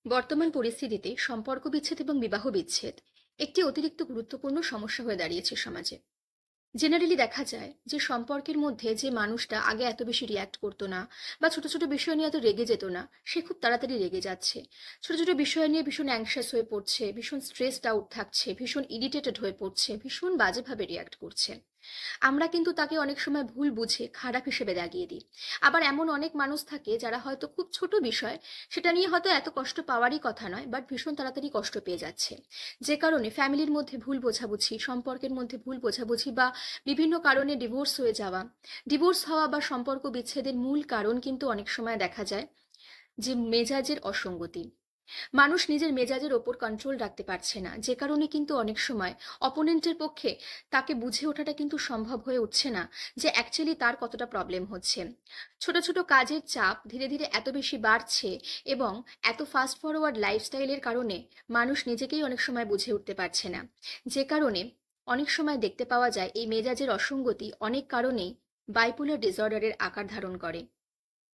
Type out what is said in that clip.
বর্তমান পরিস্থিতিতে সম্পর্ক বিচ্ছেদ এবং বিবাহ বিচ্ছেদ একটি অতিরিক্ত গুরুত্বপূর্ণ সমস্যা হয়ে দাঁড়িয়েছে সমাজে। জেনারেলি দেখা যায় যে সম্পর্কের মধ্যে যে মানুষটা আগে এত বেশি রিয়্যাক্ট করতো না বা ছোট ছোট বিষয় নিয়ে এত রেগে যেত না, সে খুব তাড়াতাড়ি রেগে যাচ্ছে। ছোট ছোট বিষয় নিয়ে ভীষণ অ্যাংশাস হয়ে পড়ছে, ভীষণ স্ট্রেসড আউট থাকছে, ভীষণ ইরিটেটেড হয়ে পড়ছে, ভীষণ বাজেভাবে রিয়্যাক্ট করছে। আমরা কিন্তু তাকে অনেক সময় ভুল বুঝে খারাপ হিসেবে দাগিয়ে দিই। আবার এমন অনেক মানুষ থাকে যারা হয়তো খুব ছোট বিষয়, সেটা নিয়ে হয়তো এত কষ্ট পাওয়ারই কথা নয়, বাট ভীষণ তাড়াতাড়ি কষ্ট পেয়ে যাচ্ছে। যে কারণে ফ্যামিলির মধ্যে ভুল বোঝাবুঝি, সম্পর্কের মধ্যে ভুল বোঝাবুঝি বা বিভিন্ন কারণে ডিভোর্স হয়ে যাওয়া, ডিভোর্স হওয়া বা সম্পর্ক বিচ্ছেদের মূল কারণ কিন্তু অনেক সময় দেখা যায় যে মেজাজের অসঙ্গতি। মানুষ নিজের মেজাজের ওপর কন্ট্রোল রাখতে পারছে না, যে কারণে কিন্তু অনেক সময় অপোনেন্টের পক্ষে তাকে বুঝে ওঠাটা কিন্তু সম্ভব হয়ে উঠছে না যে অ্যাকচুয়ালি তার কতটা প্রবলেম হচ্ছে। ছোট ছোট কাজের চাপ ধীরে ধীরে এত বেশি বাড়ছে এবং এত ফাস্ট ফরওয়ার্ড লাইফস্টাইলের কারণে মানুষ নিজেকেই অনেক সময় বুঝে উঠতে পারছে না। যে কারণে অনেক সময় দেখতে পাওয়া যায় এই মেজাজের অসঙ্গতি অনেক কারণেই বাইপোলার ডিসঅর্ডারের আকার ধারণ করে।